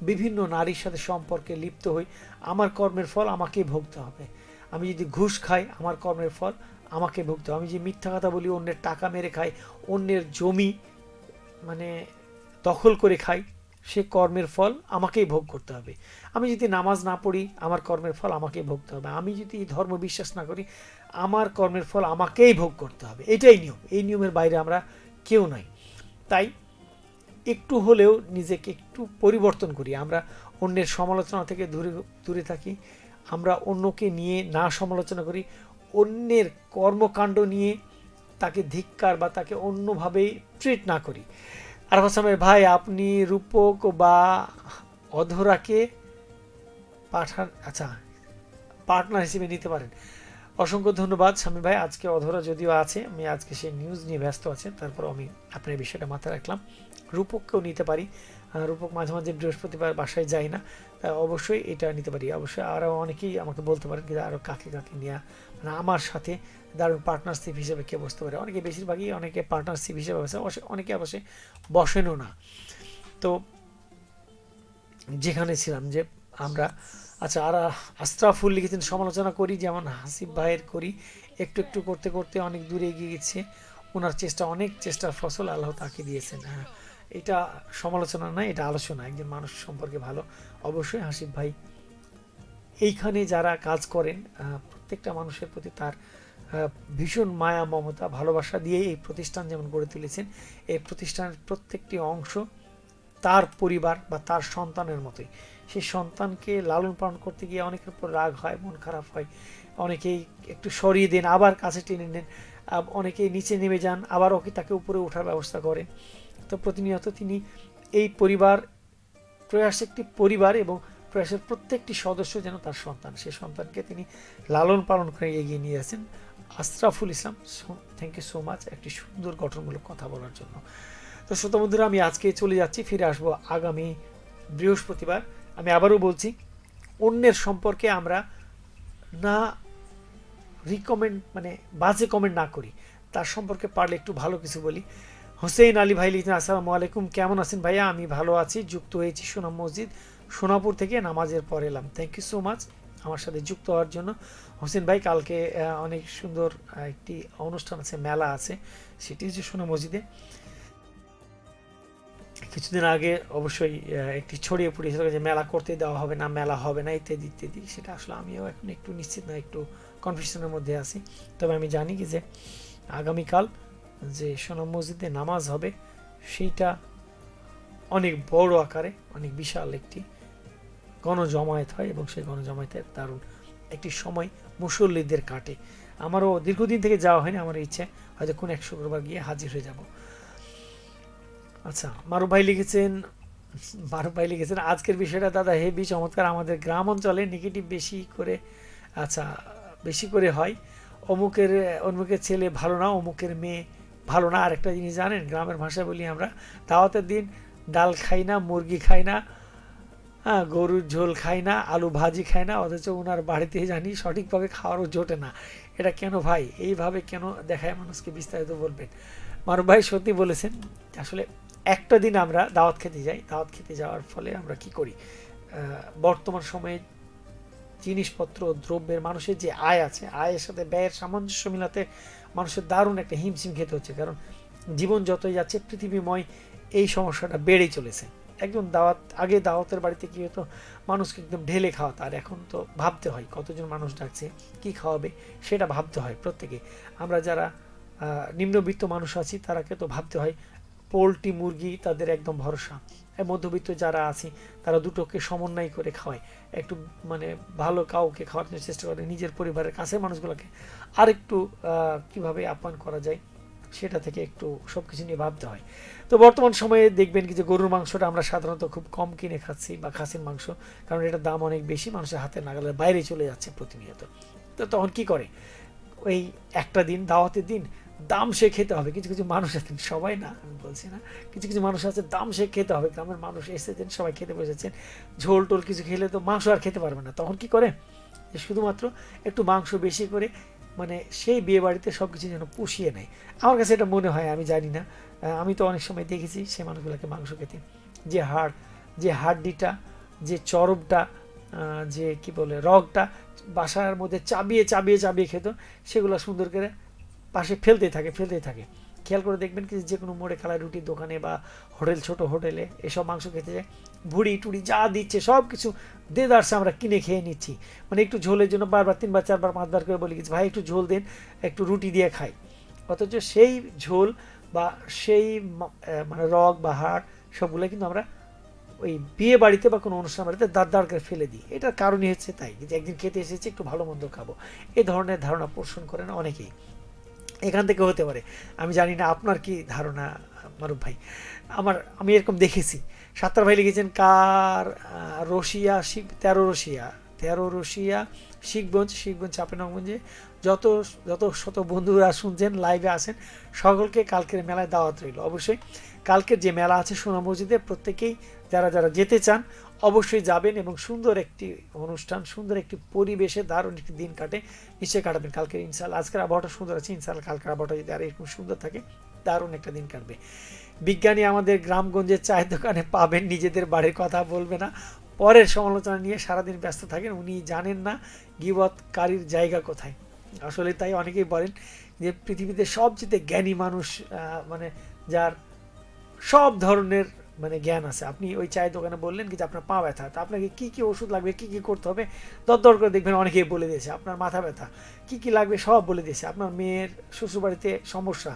Speaker 1: বিভিন্ন নারীর সাথে সম্পর্কে লিপ্ত হই, আমার কর্মের ফল আমাকেই ভোগতে হবে। আমি যদি ঘুষ খাই, আমার কর্মের ফল আমাকে ভুগতে হবে। আমি যে মিথ্যা কথা বলি, অন্যের টাকা মেরে খাই, অন্যের জমি মানে দখল করে খাই, সে কর্মের ফল আমাকেই ভোগ করতে হবে। আমি যদি নামাজ না পড়ি, আমার কর্মের ফল আমাকেই ভোগতে হবে। আমি যদি ধর্ম বিশ্বাস না করি, আমার কর্মের ফল আমাকেই ভোগ করতে হবে। এটাই নিয়ম, এই নিয়মের বাইরে আমরা কেউ নাই। তাই একটু হলেও নিজেকে একটু পরিবর্তন করি, আমরা অন্যের সমালোচনা থেকে দূরে দূরে থাকি, আমরা অন্যকে নিয়ে না সমালোচনা করি, অন্যের কর্মকাণ্ড নিয়ে তাকে ধিক্কার বা তাকে অন্যভাবেই ট্রিট না করি। আর হাসানের ভাই, আপনি রূপক বা অধরাকে পার্টনার হিসেবে নিতে পারেন। অসংখ্য ধন্যবাদ স্বামী ভাই। আজকে অধরা যদিও আছে, আমি আজকে সেই নিউজ নিয়ে ব্যস্ত আছেন, তারপর আমি আপনার এই বিষয়টা মাথায় রাখলাম। রূপককেও নিতে পারি, রূপক মাঝে মাঝে বৃহস্পতিবার বাসায় যায় না, অবশ্যই এটা নিতে পারি। অবশ্যই আরও অনেকেই আমাকে বলতে পারেন কিন্তু আরও কাকে কাকে নেওয়া, মানে আমার সাথে দারুণ পার্টনারশিপ হিসেবে কে বসতে পারে। অনেকে, বেশিরভাগই অনেকে পার্টনারশিপ হিসেবে বসে, অনেকে অবশ্যই বসেনও না। তো যেখানে ছিলাম যে আমরা, আচ্ছা, আর আশরাফুল লিখেছেন সমালোচনা করি যেমন হাসিব ভাইয়ের করি, একটু একটু করতে করতে অনেক দূরে এগিয়ে গেছে, ওনার চেষ্টা, অনেক চেষ্টার ফসল আল্লাহ তাকে দিয়েছেন। হ্যাঁ, এটা সমালোচনা নয়, এটা আলোচনা। একজন মানুষ সম্পর্কে ভালো, অবশ্যই হাসিব ভাই এইখানে যারা কাজ করেন প্রত্যেকটা মানুষের প্রতি তার ভীষণ মায়া, মমতা, ভালোবাসা দিয়ে এই প্রতিষ্ঠান যেমন গড়ে তুলেছেন, এই প্রতিষ্ঠানের প্রত্যেকটি অংশ তার পরিবার বা তার সন্তানের মতোই। সেই সন্তানকে লালন পালন করতে গিয়ে অনেকের উপর রাগ হয়, মন খারাপ হয়, অনেকেই একটু সরিয়ে দেন, আবার কাছে টেনে নেন, অনেকেই নিচে নেমে যান, আবার ওকে তাকে উপরে ওঠার ব্যবস্থা করেন। তো প্রতিনিয়ত তিনি এই পরিবার, প্রয়াস একটি পরিবার এবং প্রয়াসের প্রত্যেকটি সদস্য যেন তার সন্তান, সেই সন্তানকে তিনি লালন পালন করে এগিয়ে নিয়ে আসেন। Ashraful Islam, thank you so much একটি সুন্দর গঠনমূলক কথা বলার জন্য। তো শ্রোতা বন্ধুরা, আমি আজকে চলে যাচ্ছি, ফিরে আসবো আগামী বৃহস্পতিবার। আমি আবারও বলছি, অন্যের সম্পর্কে আমরা না রিকমেন্ড, মানে বাজে কমেন্ট না করি, তার সম্পর্কে পারলে একটু ভালো কিছু বলি। হোসেন আলী ভাই লিখছেন, আসসালামু আলাইকুম, কেমন আছেন ভাইয়া? আমি ভালো আছি, যুক্ত হয়েছি সোনাম মসজিদ সোনাপুর থেকে, নামাজের পর এলাম। থ্যাংক ইউ সো মাচ আমার সাথে যুক্ত হওয়ার জন্য হোসেন ভাই। কালকে অনেক সুন্দর একটি অনুষ্ঠান আছে, মেলা আছে, সেটি হচ্ছে সোনাম মসজিদে। কিছুদিন আগে অবশ্যই একটি ছড়িয়ে পড়িয়েছিল যে মেলা করতে দেওয়া হবে না, মেলা হবে না, ইত্যাদি ইত্যাদি। সেটা আসলে আমিও এখন একটু নিশ্চিত না, একটু কনফিউশনের মধ্যে আছি। তবে আমি জানি কি যে আগামীকাল যে সোনাম মসজিদে নামাজ হবে, সেইটা অনেক বড় আকারে, অনেক বিশাল একটি গণজমায়েত হয় এবং সেই গণজমায়েতের দারুণ একটি সময় মুসল্লিদের কাটে। আমারও দীর্ঘদিন থেকে যাওয়া হয়নি, আমার ইচ্ছে হয়তো কোন এক শুক্রবার গিয়ে হাজির হয়ে যাব। আচ্ছা, মারুফ ভাই লিখেছেন আজকের বিষয়টা দাদা হেভি চমৎকার। আমাদের গ্রাম অঞ্চলে নেগেটিভ বেশি করে হয়। অমুকের ছেলে ভালো না, অমুকের মেয়ে ভালো না। আরেকটা জিনিস জানেন, গ্রামের ভাষায় বলি আমরা, দাওয়াতের দিন ডাল খাই না, মুরগি খাই না, হ্যাঁ, গরুর ঝোল খাই না, আলু ভাজি খাই না, অথচ ওনার বাড়িতে জানি সঠিকভাবে খাওয়ারও জোটে না। এটা কেন ভাই? এইভাবে কেন দেখায় মানুষকে? বিস্তারিত বলবেন। মারুফ ভাই সত্যি বলেছেন। আসলে একটা দিন আমরা দাওয়াত খেতে যাই, দাওয়াত খেতে যাওয়ার ফলে আমরা কি করি, বর্তমান সময়ে জিনিসপত্র দ্রব্যের মানুষের যে আয় আছে, আয়ের সাথে ব্যয়ের সামঞ্জস্য মিলাতে মানুষের দারুণ একটা হিমশিম খেতে হচ্ছে। কারণ জীবন যতই যাচ্ছে পৃথিবীময় এই সমস্যাটা বেড়েই চলেছে। একজন আগে দাওয়াতের বাড়িতে কি হতো, মানুষকে একদম ঢেলে খাওয়াতো, আর এখন তো ভাবতে হয় কতজন মানুষ ডাকছে, কি খাওয়াবে সেটা ভাবতে হয় প্রত্যেকে। আমরা যারা নিম্নবিত্ত মানুষ আছি তারাকে তো ভাবতে হয়, পোলট্রি মুরগি তাদের একদম ভরসা। মধ্যবিত্ত যারা আছি তারা দুটোকে সমন্বয় করে খাওয়ায়, একটু মানে ভালো কাউকে খাওয়ানোর চেষ্টা করে, নিজের পরিবারের কাছের মানুষগুলোকে আরেকটু কিভাবে আপ্যায়ন করা যায় সেটা থেকে একটু সব কিছু নিয়ে ভাবতে হয়। তো বর্তমান সময়ে দেখবেন কি যে গরুর মাংসটা আমরা সাধারণত খুব কম কিনে খাচ্ছি, বা খাসির মাংস, কারণ এটার দাম অনেক বেশি, মানুষের হাতের নাগালের বাইরে চলে যাচ্ছে প্রতিনিয়ত। তো তখন কি করে, ওই একটা দিন দাওয়াতের দিন দাম সে খেতে হবে। কিছু কিছু মানুষ আছেন, সবাই না আমি বলছি না, কিছু কিছু মানুষ আছে দাম সে খেতে হবে, গ্রামের মানুষ এসেছেন, সবাই খেতে বসেছেন, ঝোল টোল কিছু খেলে তো মাংস আর খেতে পারবে না। তখন কি করে, যে শুধুমাত্র একটু মাংস বেশি করে মানে সেই বিয়ে বাড়িতে সব কিছু যেন পুষিয়ে নেয়। আমার কাছে এটা মনে হয়, আমি জানি না, আমি তো অনেক সময় দেখেছি সেই মানুষগুলোকে মাংস খেতে, যে হাড্ডিটা, যে চর্বটা, যে কি বলে রগটা বাসার মধ্যে চাবিয়ে চাবিয়ে চাবিয়ে খেত, সেগুলো সুন্দর করে পাশে ফেলতেই থাকে। খেয়াল করে দেখবেন কি যে কোনো মোড়ে খালায় রুটির দোকানে বা হোটেল, ছোট হোটেলে এসব মাংস খেতে যায়, ভুড়ি টুড়ি যা দিচ্ছে সব কিছু দেদারসে আমরা কিনে খেয়ে নিচ্ছি। মানে একটু ঝোলের জন্য বারবার 3 বার 4 বার 5 বার করে বলি ভাই একটু ঝোল দেন, একটু রুটি দিয়ে খাই। অথচ সেই ঝোল বা সেই মানে রগ বা হাড় সবগুলো কিন্তু আমরা ওই বিয়ে বাড়িতে বা কোনো অনুষ্ঠান বাড়িতে দাঁড় করে ফেলে দিই। এটার কারণই হচ্ছে তাই যে একদিন খেতে এসেছি, একটু ভালো মন্দ খাবো, এই ধরনের ধারণা পোষণ করেন অনেকেই। এখান থেকে হতে পারে, আমি জানি না আপনার কি ধারণা মারুফ ভাই। আমি এরকম দেখেছি, সাত্তার ভাই লিখেছেন কার রশিয়া 13 রশিয়া শিখগঞ্জ চাঁপাইনবাবগঞ্জে যত যত শত বন্ধুরা শুনছেন লাইভে আসেন, সকলকে কালকের মেলায় দাওয়াত রইল। অবশ্যই কালকের যে মেলা আছে সোনা মসজিদে, প্রত্যেকেই যারা যারা যেতে চান অবশ্যই যাবেন, এবং সুন্দর একটি অনুষ্ঠান, সুন্দর একটি পরিবেশে দারুণ একটি দিন নিশ্চয়ই কাটাবেন কালকের ইনশাআল্লাহ। আজকের আবহাওয়াটা সুন্দর আছে, ইনশাআল্লাহ কালকের আবহাওয়াটা যদি আর এরকম সুন্দর থাকে দারুণ একটা দিন কাটবে। বিজ্ঞানী আমাদের গ্রামগঞ্জের চায়ের দোকানে পাবেন, নিজেদের বাড়ির কথা বলবে না, পরের সমালোচনা নিয়ে সারাদিন ব্যস্ত থাকেন, উনি জানেন না গীবতকারীর জায়গা কোথায়। আসলে তাই অনেকেই বলেন যে পৃথিবীতে সবচেয়ে জ্ঞানী মানুষ মানে যার সব ধরনের মানে জ্ঞান আছে। আপনি ওই চায়ের দোকানে বললেন কি যে আপনার পা ব্যথা, তা আপনাকে কী কী ওষুধ লাগবে, কী কী করতে হবে দর করে দেখবেন অনেকেই বলে দিয়েছে। আপনার মাথা ব্যথা, কী কী লাগবে সব বলে দিয়েছে। আপনার মেয়ের শ্বশুরবাড়িতে সমস্যা,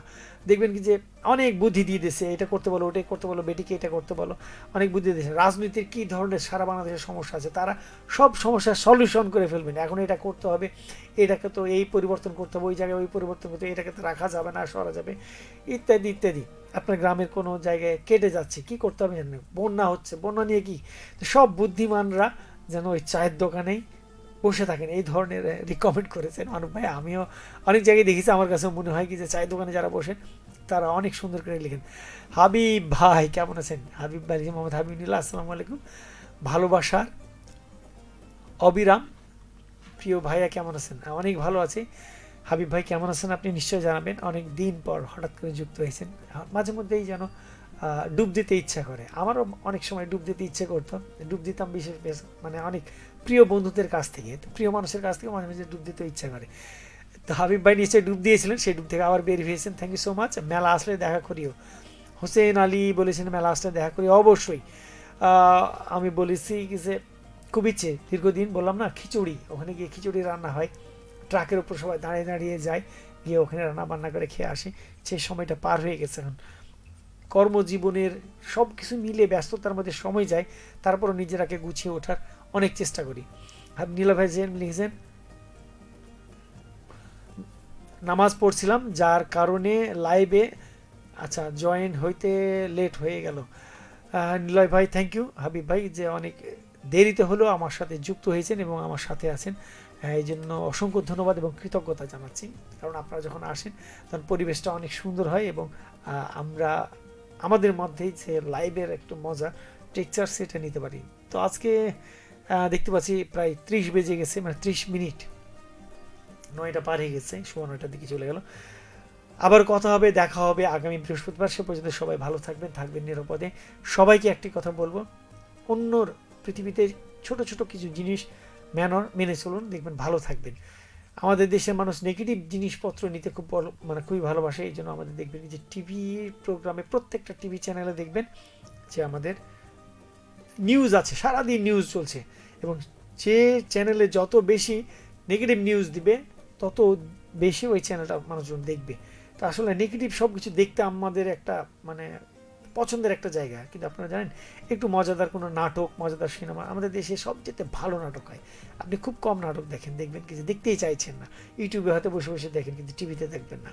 Speaker 1: দেখবেন কি যে অনেক বুদ্ধি দিয়ে দিয়েছে, এটা করতে বলো, ওটাই করতে বলো, বেটিকে এটা করতে বলো, অনেক বুদ্ধি দিয়েছে। রাজনীতির কী ধরনের সারা বাংলাদেশের সমস্যা আছে, তারা সব সমস্যার সলিউশন করে ফেলবেন। এখন এটা করতে হবে, এটাকে তো এই পরিবর্তন করতে হবে, ওই জায়গায় ওই পরিবর্তন করতে হবে, এটাকে তো রাখা যাবে না, সরা যাবে, ইত্যাদি ইত্যাদি। আপনার গ্রামের কোনো জায়গায় কেটে যাচ্ছে, কি করতে হবে জানেন, বন্যা হচ্ছে, বন্যা নিয়ে কি, সব বুদ্ধিমানরা যেন ওই চায়ের দোকানেই বসে থাকেন, এই ধরনের রিকমেন্ড করেছেন মানব ভাই। আমিও অনেক জায়গায় দেখেছি, আমার কাছে মনে হয় কি যে চায়ের দোকানে যারা বসেন তারা অনেক সুন্দর করে লিখেন। হাবিব ভাই কেমন আছেন? হাবিব ভাই, মোহাম্মদ হাবিবুল্লাহ, আসসালামু আলাইকুম। ভালোবাসার অবিরাম প্রিয় ভাইয়া কেমন আছেন? অনেক ভালো আছি। হাবিব ভাই কেমন আছেন আপনি নিশ্চয়ই জানাবেন, অনেক দিন পর হঠাৎ করে যুক্ত হয়েছেন। মাঝে মধ্যেই যেন ডুব দিতে ইচ্ছা করে, আমারও অনেক সময় ডুব দিতে ইচ্ছে করতো, ডুব দিতাম বিশেষ মানে অনেক প্রিয় বন্ধুদের কাছ থেকে, প্রিয় মানুষের কাছ থেকে মাঝে মাঝে ডুব দিতে ইচ্ছা করে। তো হাবিব ভাই নিশ্চয়ই ডুব দিয়েছিলেন, সেই ডুব থেকে আবার বের হয়েছেন, থ্যাংক ইউ সো মাচ। মেলা আসলে দেখা করিও, হোসেন আলী বলেছেন মেলা আসলে দেখা করি অবশ্যই। আমি বলেছি কি যে খুব ইচ্ছে, দীর্ঘদিন বললাম না খিচুড়ি, ওখানে গিয়ে খিচুড়ি রান্না হয়, ট্রাকের উপর সবাই দাঁড়িয়ে দাঁড়িয়ে যায়, গিয়ে ওখানে রান্না বান্না করে খেয়ে আসি। সেই সময়টা পার হয়ে গেছে, এখন কর্মজীবনের সব কিছু মিলে ব্যস্ততার মধ্যে সময় যায়, তারপরও নিজেরাকে গুছিয়ে ওঠার অনেক চেষ্টা করি। নীলা ভাই জেন লিখেছেন নামাজ পড়ছিলাম যার কারণে লাইভে জয়েন হইতে লেট হয়ে গেল। নিলয় ভাই থ্যাংক ইউ। হাবিব ভাই যে অনেক দেরিতে হলেও আমার সাথে যুক্ত হয়েছেন এবং আমার সাথে আছেন, এই জন্য অসংখ্য ধন্যবাদ এবং কৃতজ্ঞতা জানাচ্ছি। কারণ আপনারা যখন আসেন তখন পরিবেশটা অনেক সুন্দর হয়, এবং আমরা আমাদের মধ্যেই যে লাইভের একটু মজা টেকচার সেটা নিতে পারি। তো আজকে দেখতে পাচ্ছি প্রায় 30 বেজে গেছে, মানে 30 মিনিট, 9টা পার হয়ে গেছে, 9:15টার দিকে চলে গেল। আবার কথা হবে, দেখা হবে আগামী বৃহস্পতিবার। সে পর্যন্ত সবাই ভালো থাকবেন নিরাপদে। সবাইকে একটি কথা বলবো, অন্যর পৃথিবীতে ছোট ছোট কিছু জিনিস মেনে চলুন, দেখবেন ভালো থাকবেন। আমাদের দেশের মানুষ নেগেটিভ জিনিসপত্র নিতে খুব মানে খুবই ভালোবাসে। এই জন্য আমাদের দেখবেন যে টিভি প্রোগ্রামে, প্রত্যেকটা টিভি চ্যানেলে দেখবেন যে আমাদের নিউজ আছে, সারাদিন নিউজ চলছে, এবং যে চ্যানেলে যত বেশি নেগেটিভ নিউজ দিবে তত বেশি ওই চ্যানেলটা মানুষজন দেখবে। তো আসলে নেগেটিভ সব কিছু দেখতে আমাদের একটা মানে পছন্দের একটা জায়গা। কিন্তু আপনারা জানেন, একটু মজাদার কোনো নাটক, মজাদার সিনেমা, আমাদের দেশে সবচেয়ে ভালো নাটক হয়। আপনি খুব কম নাটক দেখবেন কিছু দেখতেই চাইছেন না, ইউটিউবে হয়তো বসে বসে দেখেন, কিন্তু টিভিতে দেখবেন না।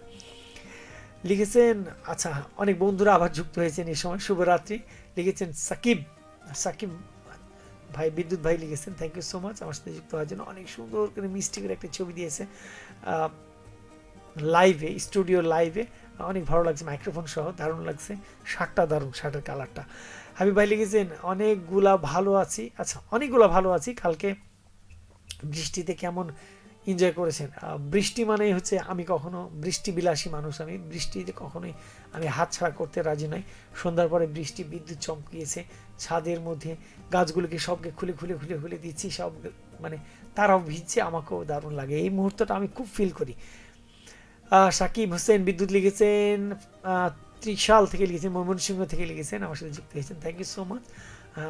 Speaker 1: লিখেছেন, আচ্ছা, অনেক বন্ধুরা আবার যুক্ত হয়েছেন এই সময়, শুভরাত্রি। লিখেছেন সাকিব ভাই, বিদ্যুৎ ভাই লিখেছেন, থ্যাংক ইউ সো মাচ আমার সাথে যুক্ত হওয়ার জন্য। অনেক সুন্দর করে মিষ্টি করে একটা ছবি দিয়েছে লাইভে, স্টুডিও লাইভে, অনেক ভালো লাগছে, মাইক্রোফোন সহ দারুণ লাগছে, শার্টটা দারুণ, শার্টের কালারটা। হাবিব ভাই লিখেছেন, অনেকগুলা ভালো আছি। আচ্ছা, অনেকগুলা ভালো আছি। কালকে বৃষ্টিতে কেমন এনজয় করেছেন? বৃষ্টি মানেই হচ্ছে, আমি কখনো বৃষ্টি বিলাসী মানুষ, আমি বৃষ্টিতে কখনোই আমি হাত ছাড়া করতে রাজি নই। সন্ধ্যার পরে বৃষ্টি, বিদ্যুৎ চমকিয়েছে, ছাদের মধ্যে গাছগুলোকে সবকে খুলে খুলে খুলে খুলে দিচ্ছি, সব মানে তারাও ভিজছে, আমাকেও দারুণ লাগে, এই মুহূর্তটা আমি খুব ফিল করি। সাকিব হোসেন বিদ্যুৎ লিখেছেন, ত্রিশাল থেকে লিখেছেন, ময়মনসিংহ থেকে লিখেছেন, আমার সাথে যুক্ত হয়েছেন, থ্যাংক ইউ সো মাচ।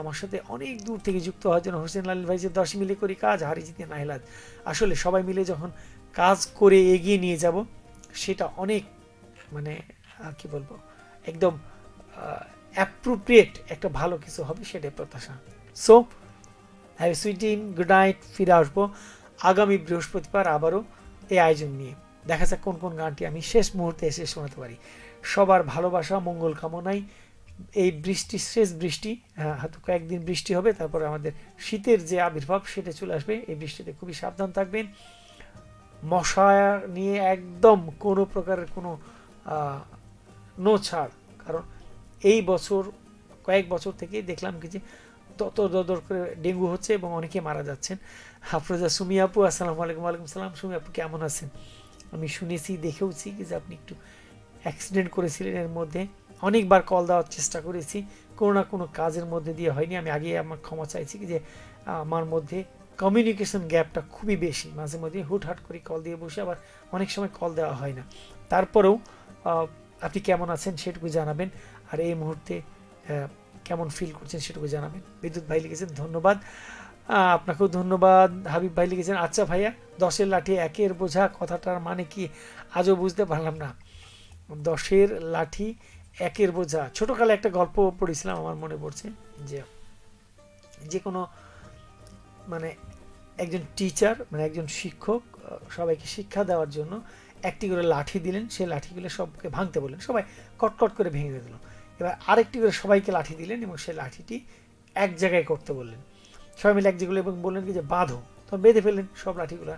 Speaker 1: আমার সাথে অনেক দূর থেকে যুক্ত হওয়ার জন্য। হোসেন লাল ভাই যে 10 মিলে করি কাজ, হারি জিতে নাহিলাজ। আসলে সবাই মিলে যখন কাজ করে এগিয়ে নিয়ে যাব, সেটা অনেক মানে কি বলবো, একদম অ্যাপ্রোপ্রিয়েট একটা ভালো কিছু হবে, সেটাই প্রত্যাশা। So have a sweet dream, good night. ফিরে আসবো আগামী বৃহস্পতিবার আবারও এই আয়োজন নিয়ে। দেখা যাক কোন কোন গানটি আমি শেষ মুহূর্তে এসে শোনাতে পারি। সবার ভালোবাসা, মঙ্গল কামনায় এই বৃষ্টি, শেষ বৃষ্টি, হয়তো কয়েকদিন বৃষ্টি হবে, তারপরে আমাদের শীতের যে আবির্ভাব সেটা চলে আসবে। এই বৃষ্টিতে খুবই সাবধান থাকবেন। মশা নিয়ে একদম কোনো প্রকারের কোনো নো ছাড়, কারণ এই বছর, কয়েক বছর থেকে দেখলাম কি যে দর করে ডেঙ্গু হচ্ছে এবং অনেকে মারা যাচ্ছেন। হাফরোজা সুমি আপু, আসসালামু আলাইকুম। ওয়ালাইকুম সালাম। সুমি আপু কেমন আছেন? আমি শুনেছি, দেখেওছি কি যে আপনি একটু অ্যাক্সিডেন্ট করেছিলেন। এর মধ্যে অনেকবার কল দেওয়ার চেষ্টা করেছি, কোনো না কোনো কাজের মধ্যে দিয়ে হয়নি। আমি আগে আমার ক্ষমা চাইছি কি যে আমার মধ্যে কমিউনিকেশন গ্যাপটা খুবই বেশি, মাঝে মধ্যে হুটহাট করে কল দিয়ে বসে, আবার অনেক সময় কল দেওয়া হয় না। তারপরেও আপনি কেমন আছেন সেটুকু জানাবেন, আর এই মুহূর্তে কেমন ফিল করছেন সেটুকু জানাবেন। বিদ্যুৎ ভাই লিখেছেন, ধন্যবাদ। আপনাকেও ধন্যবাদ। হাবিব ভাই লিখেছেন, আচ্ছা ভাইয়া, 10-এর লাঠি 1-এর বোঝা কথাটার মানে কি আজও বুঝতে পারলাম না। 10-এর লাঠি 1-এর বোঝা, ছোটকালে একটা গল্প পড়েছিলাম, আমার মনে পড়ছে যে কোনো মানে একজন টিচার, মানে একজন শিক্ষক সবাইকে শিক্ষা দেওয়ার জন্য একটি করে লাঠি দিলেন, সেই লাঠিগুলো সবকে ভাঙতে বললেন, সবাই কটকট করে ভেঙে দিল। এবার আরেকটি করে সবাইকে লাঠি দিলেন এবং সেই লাঠিটি এক জায়গায় করতে বললেন, সবাই মিলে এক জায়গায়, এবং বললেন কি যে বাঁধো, তখন বেঁধে ফেললেন সব লাঠিগুলো।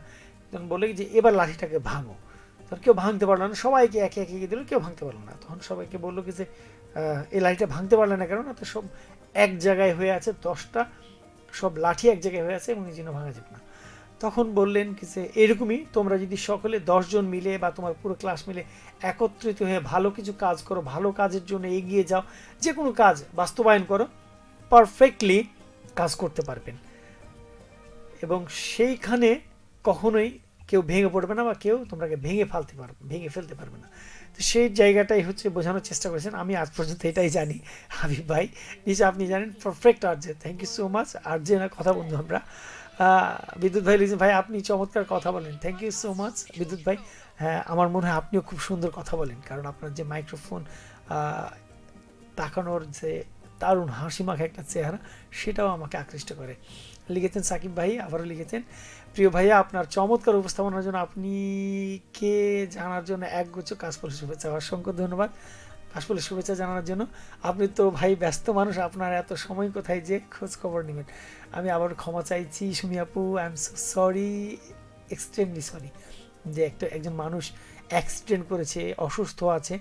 Speaker 1: তখন বললেন যে এবার লাঠিটাকে ভাঙো। তখন কেউ ভাঙতে পারলো না, সবাইকে একে একে দিল, কেউ ভাঙতে পারলো না। তখন সবাইকে বললো কি যে এই লাঠিটা ভাঙতে পারলে না কেন? না, তো সব এক জায়গায় হয়ে আছে, 10টা সব লাঠি এক জায়গায় হয়ে আছে এবং এই জন্য ভাঙা যাবে না। তখন বললেন কি যে এরকমই তোমরা যদি সকলে 10 জন মিলে বা তোমার পুরো ক্লাস মিলে একত্রিত হয়ে ভালো কিছু কাজ করো, ভালো কাজের জন্য এগিয়ে যাও, যে কোনো কাজ বাস্তবায়ন করো, পারফেক্টলি কাজ করতে পারবেন, এবং সেইখানে কখনোই কেউ ভেঙে পড়বে না বা কেউ তোমরাকে ভেঙে ফেলতে পারবে না। তো সেই জায়গাটাই হচ্ছে বোঝানোর চেষ্টা করেছেন। আমি আজ পর্যন্ত এটাই জানি। হাবিব ভাই নিচে আপনি জানেন, perfect RJ, thank you so much. RJ না, কথা বন্ধু আমরা। বিদ্যুৎ ভাই লিখেছেন, ভাই আপনি চমৎকার কথা বলেন, থ্যাংক ইউ সো মাচ বিদ্যুৎ ভাই। হ্যাঁ, আমার মনে হয় আপনিও খুব সুন্দর কথা বলেন, কারণ আপনার যে মাইক্রোফোন তাকানোর যে দারুণ হাসি মাখা একটা চেহারা, সেটাও আমাকে আকৃষ্ট করে। লিখেছেন সাকিব ভাই, আবারও লিখেছেন, প্রিয় ভাইয়া আপনার চমৎকার উপস্থাপনার জন্য আপনি কে জানার জন্য একগুচ্ছ কাশফুলের শুভেচ্ছা। অসংখ্য ধন্যবাদ কাশফুলের শুভেচ্ছা জানানোর জন্য। আপনি তো ভাই ব্যস্ত মানুষ, আপনার এত সময় কোথায় যে খোঁজ খবর নেবেন। আমি আবার ক্ষমা চাইছি সুমি আপু, I am so sorry, extremely sorry, যে একজন মানুষ অ্যাক্সিডেন্ট করেছে, অসুস্থ আছে,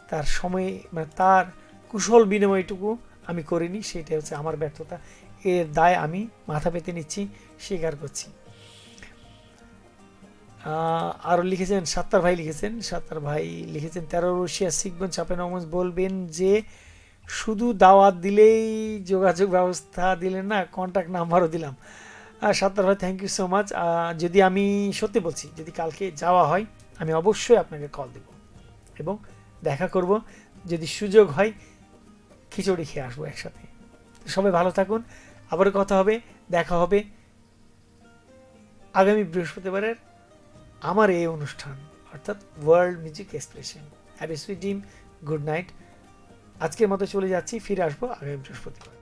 Speaker 1: তার সময় মানে তার কুশল বিনিময়টুকু আমি করিনি, সেটা হচ্ছে আমার ব্যর্থতা। এর দায় আমি মাথা পেতে নিচ্ছি, স্বীকার করছি। আরও লিখেছেন সাত্তার ভাই লিখেছেন 13 রশিয়া শিখবেন চাপেনগঞ্জ, বলবেন যে শুধু দাওয়াত দিলেই যোগাযোগ ব্যবস্থা দিলেন না, কন্ট্যাক্ট নাম্বারও দিলাম। সাত্তার ভাই থ্যাংক ইউ সো মাচ। যদি আমি সত্যি বলছি, যদি কালকে যাওয়া হয় আমি অবশ্যই আপনাকে কল দেব এবং দেখা করব, যদি সুযোগ হয় খিচুড়ি খেয়ে আসবো একসাথে। সবাই ভালো থাকুন, আবারও কথা হবে, দেখা হবে আগামী বৃহস্পতিবারের আমার এই অনুষ্ঠান, অর্থাৎ world music expression. Have a sweet dream, good night. আজকের মতো চলে যাচ্ছি, ফিরে আসবো আগামী বৃহস্পতিবার।